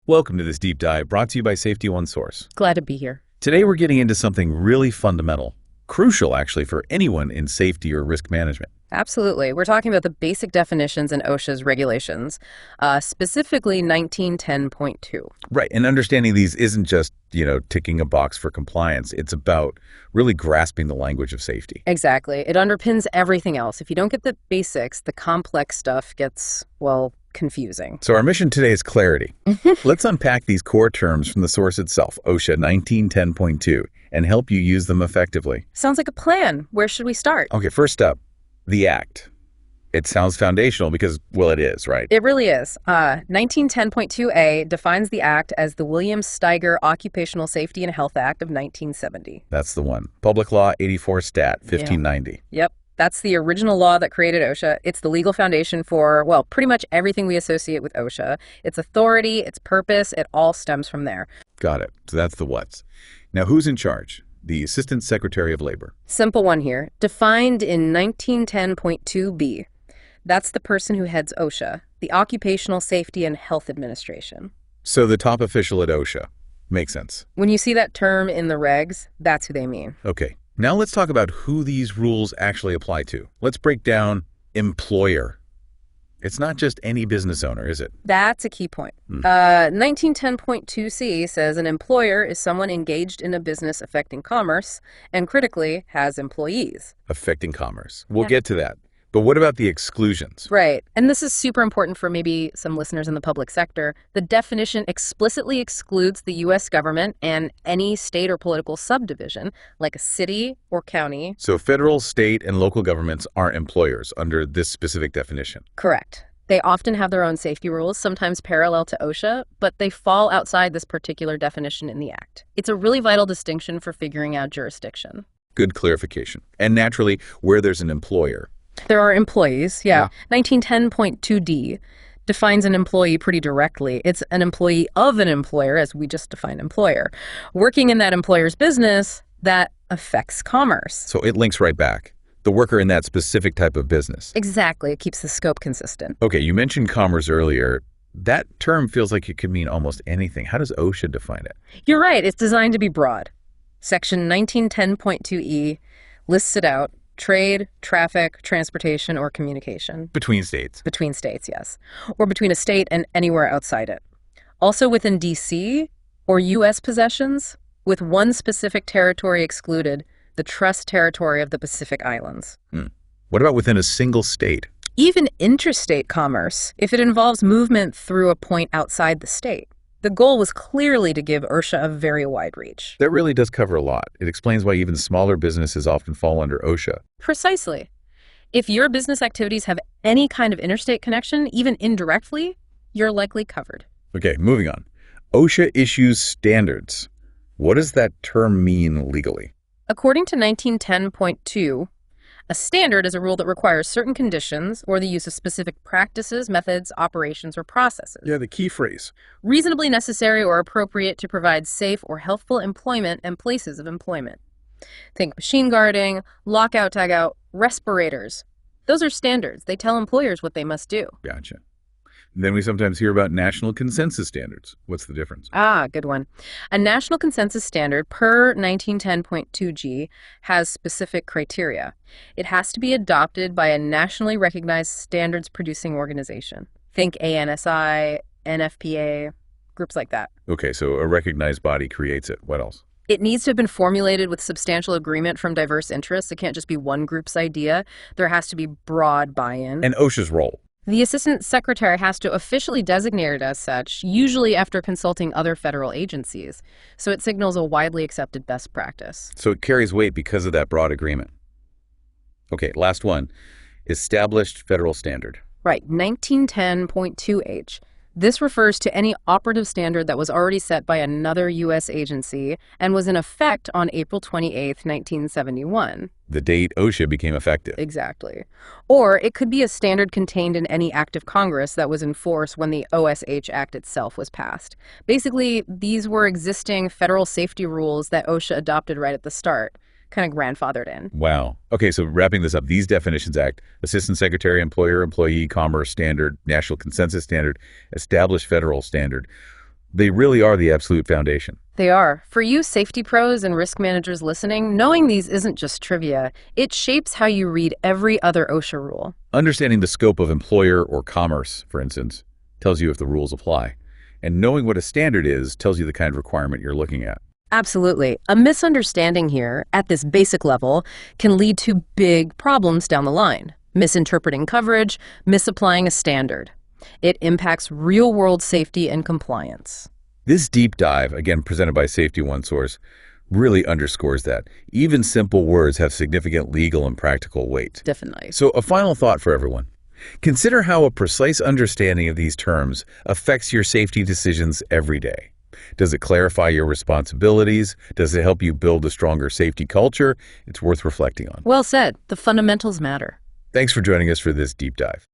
Welcome to this deep dive brought to you by Safety One Source. Glad to be here. Today we're getting into something really fundamental, crucial actually for anyone in safety or risk management. Absolutely. We're talking about the basic definitions in OSHA's regulations, specifically 1910.2. Right, and understanding these isn't just, ticking a box for compliance. It's about really grasping the language of safety. Exactly. It underpins everything else. If you don't get the basics, the complex stuff gets, confusing. So our mission today is clarity. Let's unpack these core terms from the source itself, OSHA 1910.2, and help you use them effectively. Sounds like a plan. Where should we start? Okay, first up, the Act. It sounds foundational because, it is, right? It really is. 1910.2a defines the Act as the William Steiger Occupational Safety and Health Act of 1970. That's the one. Public Law 84 Stat 1590. Yep. That's the original law that created OSHA. It's the legal foundation for, pretty much everything we associate with OSHA. Its authority, its purpose, it all stems from there. Got it. So that's the what's. Now, who's in charge? The Assistant Secretary of Labor. Simple one here. Defined in 1910.2b. That's the person who heads OSHA, the Occupational Safety and Health Administration. So the top official at OSHA. Makes sense. When you see that term in the regs, that's who they mean. Okay. Now let's talk about who these rules actually apply to. Let's break down employer. It's not just any business owner, is it? That's a key point. 1910.2c says an employer is someone engaged in a business affecting commerce and critically has employees. Affecting commerce. We'll get to that. But what about the exclusions? Right. And this is super important for maybe some listeners in the public sector. The definition explicitly excludes the U.S. government and any state or political subdivision, like a city or county. So federal, state, and local governments aren't employers under this specific definition. Correct. They often have their own safety rules, sometimes parallel to OSHA, but they fall outside this particular definition in the Act. It's a really vital distinction for figuring out jurisdiction. Good clarification. And naturally, where there's an employer, there are employees, yeah. 1910.2d defines an employee pretty directly. It's an employee of an employer, as we just defined employer, working in that employer's business that affects commerce. So it links right back. The worker in that specific type of business. Exactly. It keeps the scope consistent. Okay, you mentioned commerce earlier. That term feels like it could mean almost anything. How does OSHA define it? You're right. It's designed to be broad. Section 1910.2e lists it out. Trade, traffic, transportation, or communication. Between states. Between states, yes. Or between a state and anywhere outside it. Also within D.C. or U.S. possessions, with one specific territory excluded, the trust territory of the Pacific Islands. What about within a single state? Even interstate commerce, if it involves movement through a point outside the state. The goal was clearly to give OSHA a very wide reach. That really does cover a lot. It explains why even smaller businesses often fall under OSHA. Precisely. If your business activities have any kind of interstate connection, even indirectly, you're likely covered. Okay, moving on. OSHA issues standards. What does that term mean legally? According to 1910.2, a standard is a rule that requires certain conditions or the use of specific practices, methods, operations, or processes. Yeah, the key phrase. Reasonably necessary or appropriate to provide safe or healthful employment and places of employment. Think machine guarding, lockout, tagout, respirators. Those are standards. They tell employers what they must do. Gotcha. Then we sometimes hear about national consensus standards. What's the difference? Good one. A national consensus standard per 1910.2g has specific criteria. It has to be adopted by a nationally recognized standards producing organization. Think ANSI, NFPA, groups like that. Okay, so a recognized body creates it. What else? It needs to have been formulated with substantial agreement from diverse interests. It can't just be one group's idea. There has to be broad buy-in. And OSHA's role? The Assistant Secretary has to officially designate it as such, usually after consulting other federal agencies. So it signals a widely accepted best practice. So it carries weight because of that broad agreement. Okay, last one. Established federal standard. Right, 1910.2h. This refers to any operative standard that was already set by another U.S. agency and was in effect on April 28, 1971. The date OSHA became effective. Exactly. Or it could be a standard contained in any act of Congress that was in force when the OSH Act itself was passed. Basically, these were existing federal safety rules that OSHA adopted right at the start. Kind of grandfathered in. Wow. Okay, so wrapping this up, these definitions act: Assistant Secretary, Employer, Employee, Commerce Standard, National Consensus Standard, Established Federal Standard. They really are the absolute foundation. They are. For you safety pros and risk managers listening, knowing these isn't just trivia. It shapes how you read every other OSHA rule. Understanding the scope of employer or commerce, for instance, tells you if the rules apply. And knowing what a standard is tells you the kind of requirement you're looking at. Absolutely. A misunderstanding here, at this basic level, can lead to big problems down the line. Misinterpreting coverage, misapplying a standard. It impacts real-world safety and compliance. This deep dive, again presented by Safety One Source, really underscores that. Even simple words have significant legal and practical weight. Definitely. So a final thought for everyone. Consider how a precise understanding of these terms affects your safety decisions every day. Does it clarify your responsibilities? Does it help you build a stronger safety culture? It's worth reflecting on. Well said. The fundamentals matter. Thanks for joining us for this deep dive.